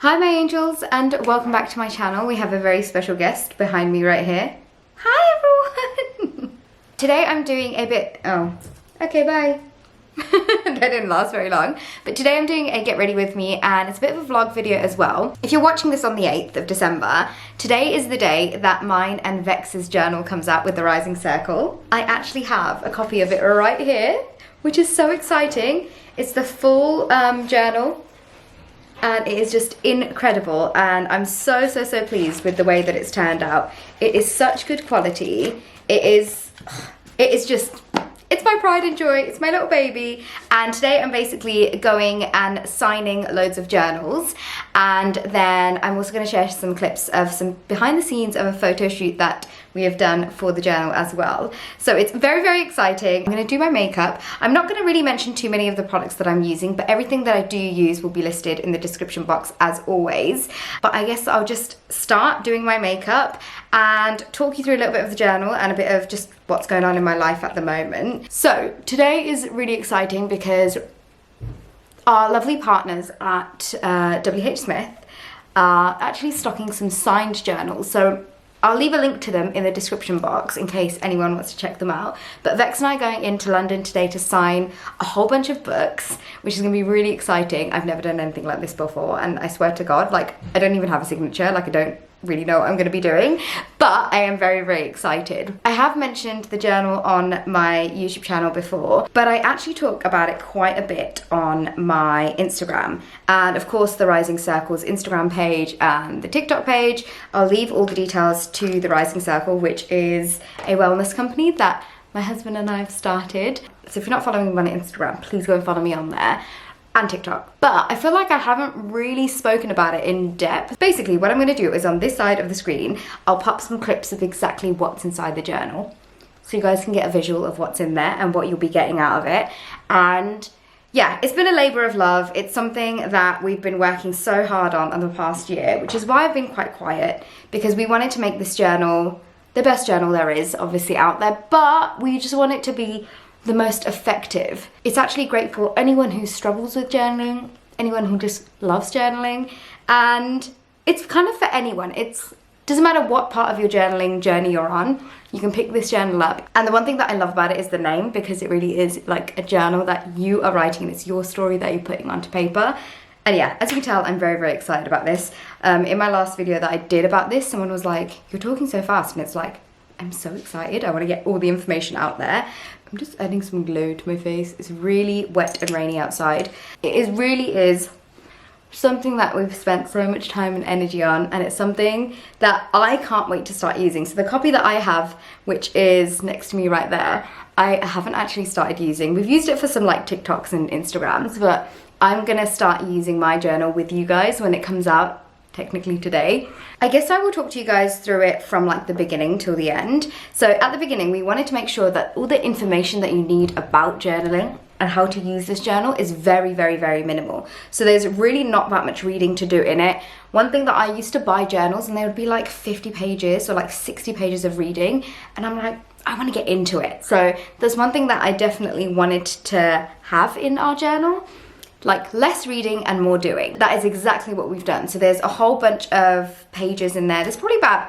Hi my angels, and welcome back to my channel. We have a very special guest behind me right here. Hi everyone! Today I'm doing a bit, okay, bye. That didn't last very long. But today I'm doing a get ready with me, and it's a bit of a vlog video as well. If you're watching this on the 8th of December, today is the day that mine and Vex's journal comes out with the Rising Circle. I actually have a copy of it right here, which is so exciting. It's the full journal. And it is just incredible, and I'm so pleased with the way that it's turned out. It is such good quality. It's my pride and joy. It's my little baby. And today I'm basically going and signing loads of journals, and then I'm also going to share some clips of some behind the scenes of a photo shoot that we have done for the journal as well. So it's very exciting. I'm going to do my makeup. I'm not going to really mention too many of the products that I'm using, but everything that I do use will be listed in the description box as always. But I guess I'll just start doing my makeup and talk you through a little bit of the journal and a bit of just what's going on in my life at the moment. So today is really exciting because our lovely partners at WH Smith are actually stocking some signed journals. So I'll leave a link to them in the description box in case anyone wants to check them out. But Vex and I are going into London today to sign a whole bunch of books, which is going to be really exciting. I've never done anything like this before, and I swear to God, like, I don't even have a signature. Like, I don't really know what I'm going to be doing, but I am very excited. I have mentioned the journal on my YouTube channel before, but I actually talk about it quite a bit on my Instagram, and of course the Rising Circle's Instagram page and the TikTok page. I'll leave all the details to the Rising Circle, which is a wellness company that my husband and I have started. So if you're not following me on Instagram, please go and follow me on there. And TikTok. But I feel like I haven't really spoken about it in depth. Basically, what I'm going to do is on this side of the screen, I'll pop some clips of exactly what's inside the journal, so you guys can get a visual of what's in there and what you'll be getting out of it. And yeah, it's been a labour of love. It's something that we've been working so hard on the past year, which is why I've been quite quiet, because we wanted to make this journal the best journal there is, obviously, out there, but we just want it to be the most effective. It's actually great for anyone who struggles with journaling, anyone who just loves journaling, and it's kind of for anyone. It doesn't matter what part of your journaling journey you're on, you can pick this journal up. And the one thing that I love about it is the name, because it really is like a journal that you are writing. It's your story that you're putting onto paper. And yeah, as you can tell, I'm very excited about this. In my last video that I did about this, someone was like, "You're talking so fast," and it's like, I'm so excited. I want to get all the information out there. I'm just adding some glow to my face. It's really wet and rainy outside. It really is something that we've spent so much time and energy on, and it's something that I can't wait to start using. So the copy that I have, which is next to me right there, I haven't actually started using. We've used it for some like TikToks and Instagrams, but I'm gonna start using my journal with you guys when it comes out, technically today. I guess I will talk to you guys through it from like the beginning till the end. So at the beginning, we wanted to make sure that all the information that you need about journaling and how to use this journal is very minimal. So there's really not that much reading to do in it. One thing that I used to buy journals and they would be like 50 pages or like 60 pages of reading, and I'm like, I want to get into it. So there's one thing that I definitely wanted to have in our journal, like less reading and more doing. That is exactly what we've done. So there's a whole bunch of pages in there. There's probably about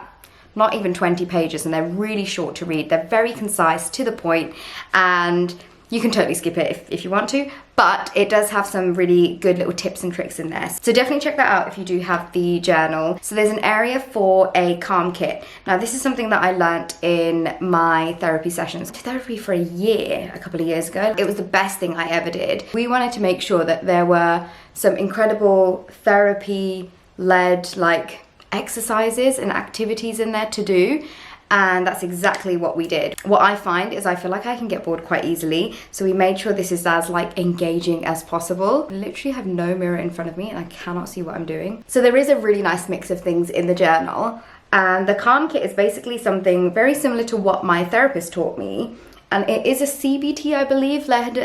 not even 20 pages, and they're really short to read. They're very concise, to the point, and you can totally skip it if you want to, but it does have some really good little tips and tricks in there. So definitely check that out if you do have the journal. So there's an area for a calm kit. Now this is something that I learnt in my therapy sessions. I did therapy for a year, a couple of years ago. It was the best thing I ever did. We wanted to make sure that there were some incredible therapy-led like exercises and activities in there to do. And that's exactly what we did. What I find is I feel like I can get bored quite easily, so we made sure this is as like engaging as possible. I literally have no mirror in front of me and I cannot see what I'm doing. So there is a really nice mix of things in the journal, and the calm kit is basically something very similar to what my therapist taught me, and it is a CBT, I believe, led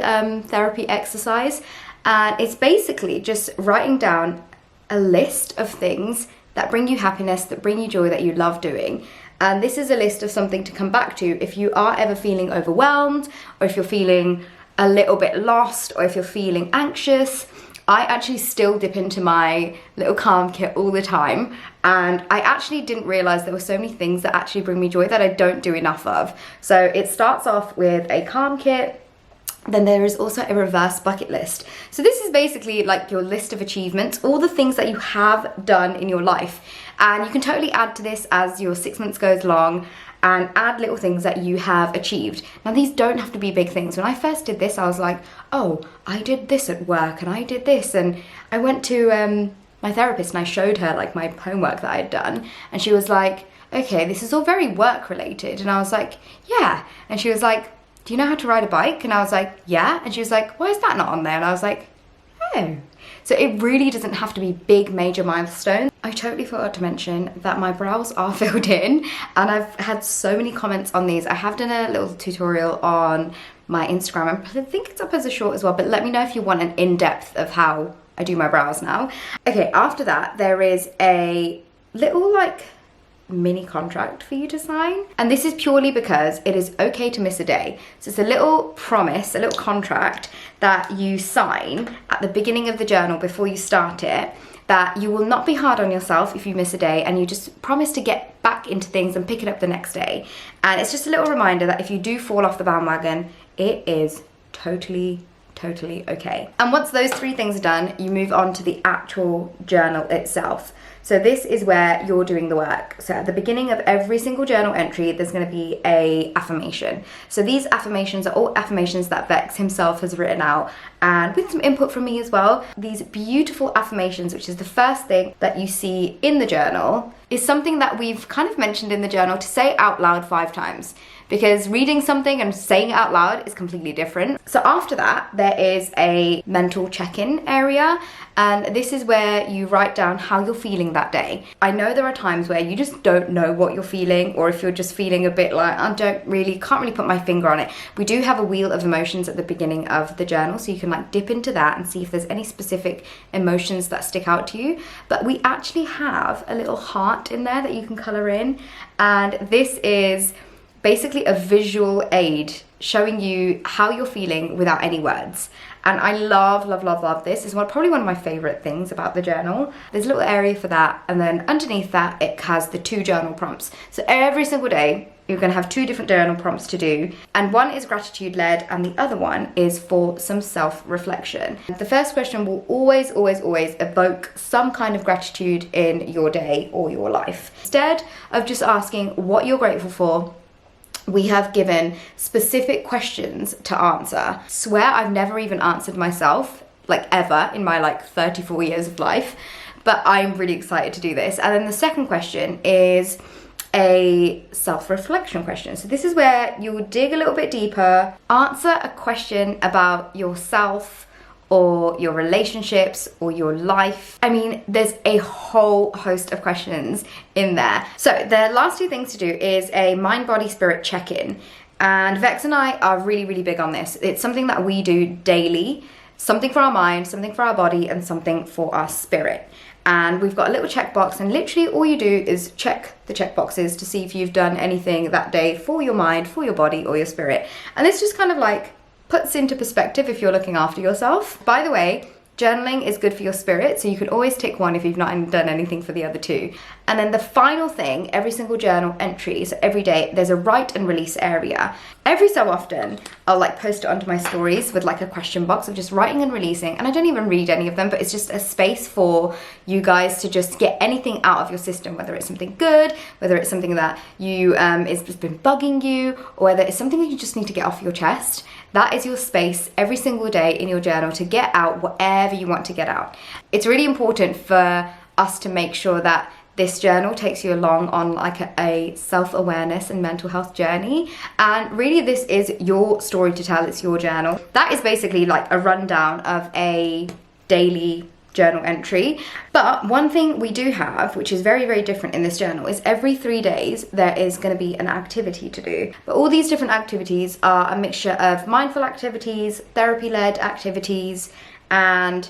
therapy exercise, and it's basically just writing down a list of things that bring you happiness, that bring you joy, that you love doing. And this is a list of something to come back to if you are ever feeling overwhelmed, or if you're feeling a little bit lost, or if you're feeling anxious, I actually still dip into my little calm kit all the time, and I actually didn't realize there were so many things that actually bring me joy that I don't do enough of. So it starts off with a calm kit. Then there is also a reverse bucket list. So this is basically like your list of achievements, all the things that you have done in your life. And you can totally add to this as your 6 months goes along, and add little things that you have achieved. Now these don't have to be big things. When I first did this, I was like, oh, I did this at work and I did this. And I went to my therapist and I showed her like my homework that I had done. And she was like, okay, this is all very work related. And I was like, yeah. And she was like, do you know how to ride a bike? And I was like, yeah. And she was like, why is that not on there? And I was like, oh. So it really doesn't have to be big major milestones. I totally forgot to mention that my brows are filled in, and I've had so many comments on these. I have done a little tutorial on my Instagram, and I think it's up as a short as well, but let me know if you want an in-depth of how I do my brows now. Okay, after that, there is a little like mini contract for you to sign, and this is purely because it is okay to miss a day. So it's a little promise, a little contract that you sign at the beginning of the journal before you start it, that you will not be hard on yourself if you miss a day, and you just promise to get back into things and pick it up the next day. And it's just a little reminder that if you do fall off the bandwagon, it is totally okay. And once those 3 things are done, you move on to the actual journal itself. So this is where you're doing the work. So at the beginning of every single journal entry, there's going to be a affirmation. So these affirmations are all affirmations that Vex himself has written out, and with some input from me as well. These beautiful affirmations, which is the first thing that you see in the journal, is something that we've kind of mentioned in the journal to say out loud 5 times. Because reading something and saying it out loud is completely different. So after that, there is a mental check-in area, and this is where you write down how you're feeling that day. I know there are times where you just don't know what you're feeling, or if you're just feeling a bit like, I can't really put my finger on it. We do have a wheel of emotions at the beginning of the journal, so you can like dip into that and see if there's any specific emotions that stick out to you. But we actually have a little heart in there that you can color in, and this is basically a visual aid showing you how you're feeling without any words. And I love this. It's probably one of my favorite things about the journal. There's a little area for that, and then underneath that it has the 2 journal prompts. So every single day you're going to have 2 different journal prompts to do, and one is gratitude led and the other one is for some self-reflection. The first question will always evoke some kind of gratitude in your day or your life. Instead of just asking what you're grateful for, we have given specific questions to answer. Swear I've never even answered myself, like ever, in my like 34 years of life, but I'm really excited to do this. And then the second question is a self-reflection question. So this is where you'll dig a little bit deeper, answer a question about yourself, or your relationships, or your life. I mean, there's a whole host of questions in there. So the last 2 things to do is a mind, body, spirit check-in. And Vex and I are really big on this. It's something that we do daily, something for our mind, something for our body, and something for our spirit. And we've got a little checkbox, and literally all you do is check the checkboxes to see if you've done anything that day for your mind, for your body, or your spirit. And it's just kind of like puts into perspective if you're looking after yourself. By the way, journaling is good for your spirit, so you can always tick 1 if you've not done anything for the other 2. And then the final thing, every single journal entry, so every day, there's a write and release area. Every so often, I'll like post it onto my stories with like a question box of just writing and releasing, and I don't even read any of them, but it's just a space for you guys to just get anything out of your system, whether it's something good, whether it's something that you it's just been bugging you, or whether it's something that you just need to get off your chest. That is your space every single day in your journal to get out whatever you want to get out. It's really important for us to make sure that this journal takes you along on like a self-awareness and mental health journey. And really this is your story to tell, it's your journal. That is basically like a rundown of a daily journal entry. But one thing we do have, which is very different in this journal, is every 3 days there is going to be an activity to do. But all these different activities are a mixture of mindful activities, therapy-led activities, and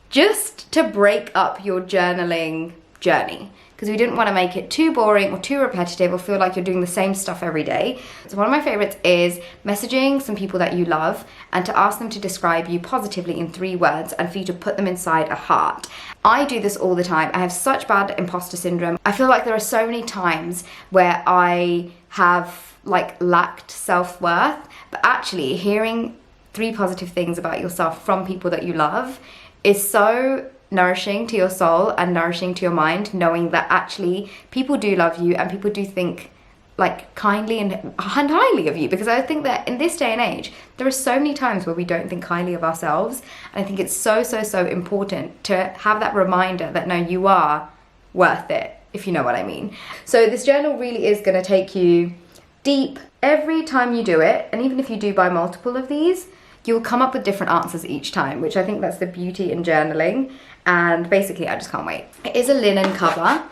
just to break up your journaling journey, because we didn't want to make it too boring or too repetitive or feel like you're doing the same stuff every day. So one of my favorites is messaging some people that you love and to ask them to describe you positively in 3 words and for you to put them inside a heart. I do this all the time. I have such bad imposter syndrome. I feel like there are so many times where I have like lacked self-worth, but actually hearing 3 positive things about yourself from people that you love is so nourishing to your soul and nourishing to your mind, knowing that actually people do love you and people do think like kindly and highly of you. Because I think that in this day and age, there are so many times where we don't think highly of ourselves. And I think it's so important to have that reminder that no, you are worth it, if you know what I mean. So this journal really is going to take you deep every time you do it. And even if you do buy multiple of these, you'll come up with different answers each time, which I think that's the beauty in journaling. And basically, I just can't wait. It is a linen cover.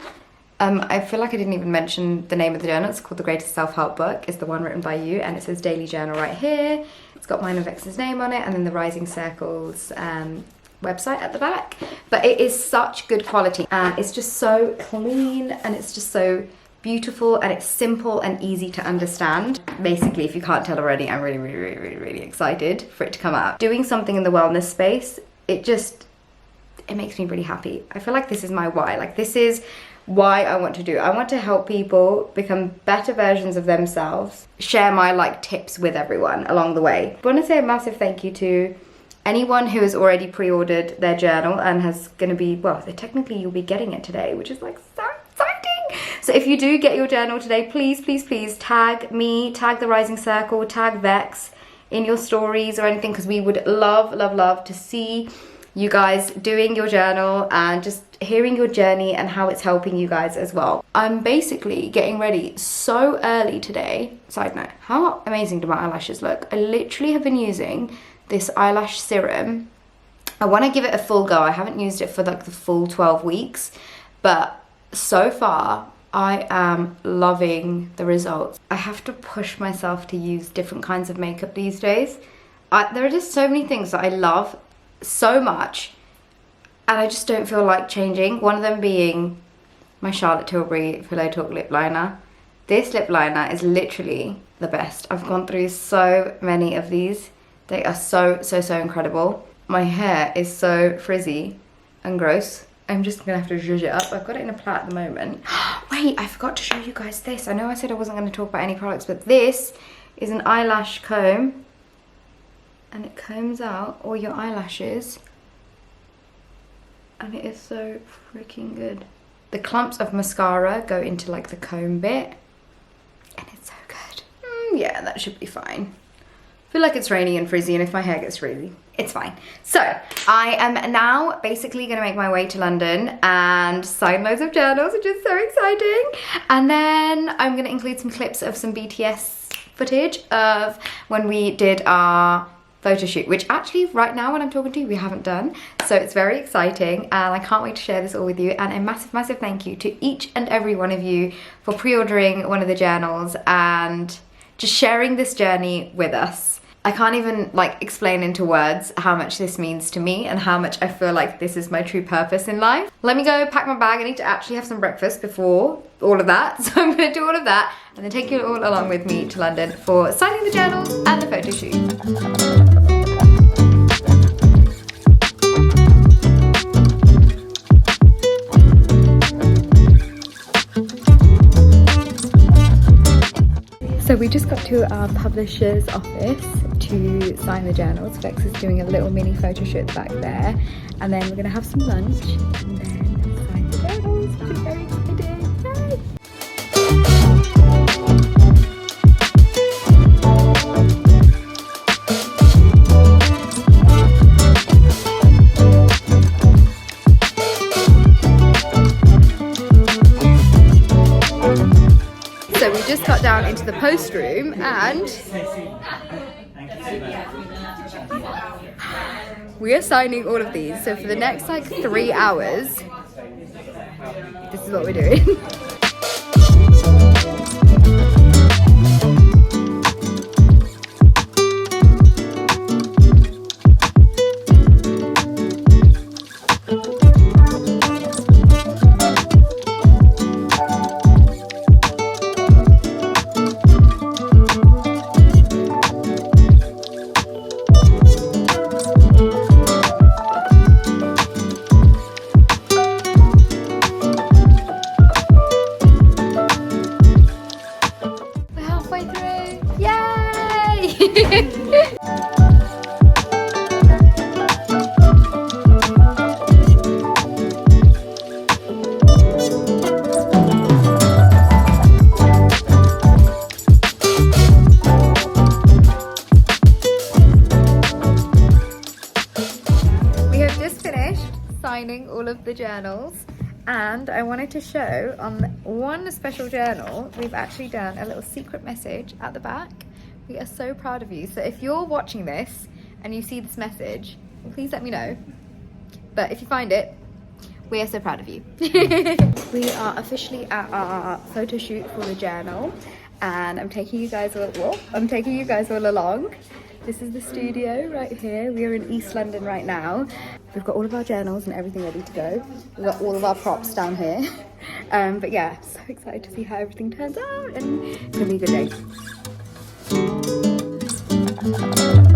I feel like I didn't even mention the name of the journal. It's called The Greatest Self-Help Book. It's the one written by you, and it says Daily Journal right here. It's got mine and Vex's name on it, and then the Rising Circles website at the back. But it is such good quality, and it's just so clean, and it's just so beautiful, and it's simple and easy to understand. Basically, if you can't tell already, I'm really excited for it to come out. Doing something in the wellness space, it makes me really happy. I feel like this is my why. Like, this is why I want to do it. I want to help people become better versions of themselves, share my like tips with everyone along the way. I want to say a massive thank you to anyone who has already pre-ordered their journal and has gonna be, well, technically you'll be getting it today, which is like so exciting. So if you do get your journal today, please tag me, tag the Rising Circle, tag Vex in your stories or anything, because we would love to see you guys doing your journal and just hearing your journey and how it's helping you guys as well. I'm basically getting ready so early today. Side note, how amazing do my eyelashes look? I literally have been using this eyelash serum. I want to give it a full go. I haven't used it for like the full 12 weeks, but so far I am loving the results. I have to push myself to use different kinds of makeup these days. There are just so many things that I love so much, and I just don't feel like changing. One of them being my Charlotte Tilbury Pillow Talk lip liner. This lip liner is literally the best. I've gone through so many of these. They are so incredible. My hair is so frizzy and gross. I'm just gonna have to zhuzh it up. I've got it in a plait at the moment. Wait, I forgot to show you guys this. I know I said I wasn't gonna talk about any products, but this is an eyelash comb, and it combs out all your eyelashes, and it is so freaking good. The clumps of mascara go into like the comb bit, and it's so good. Yeah, that should be fine. I feel like it's rainy and frizzy, and if my hair gets frizzy, it's fine. So I am now basically gonna make my way to London and sign loads of journals, which is so exciting. And then I'm gonna include some clips of some BTS footage of when we did our photo shoot, which actually right now when I'm talking to you, we haven't done. So it's very exciting, and I can't wait to share this all with you. And a massive thank you to each and every one of you for pre-ordering one of the journals and just sharing this journey with us. I can't even like explain into words how much this means to me and how much I feel like this is my true purpose in life. Let me go pack my bag. I need to actually have some breakfast before all of that. So I'm gonna do all of that and then take you all along with me to London for signing the journals and the photo shoot. So we just got to our publisher's office to sign the journals. Vex is doing a little mini photo shoot back there, and then we're gonna have some lunch and then sign the journals, which is very exciting. Yay! So we just got down into the post room and we are signing all of these. So for the next like 3 hours, this is what we're doing. journals. And I wanted to show on one special journal, we've actually done a little secret message at the back. We are so proud of you. So if you're watching this and you see this message, please let me know. But if you find it, we are so proud of you. We are officially at our photo shoot for the journal, and I'm taking you guys all along. This is the studio right here. We are in East London right now. We've got all of our journals and everything ready to go. We've got all of our props down here. But yeah, so excited to see how everything turns out, and it's gonna be a good day.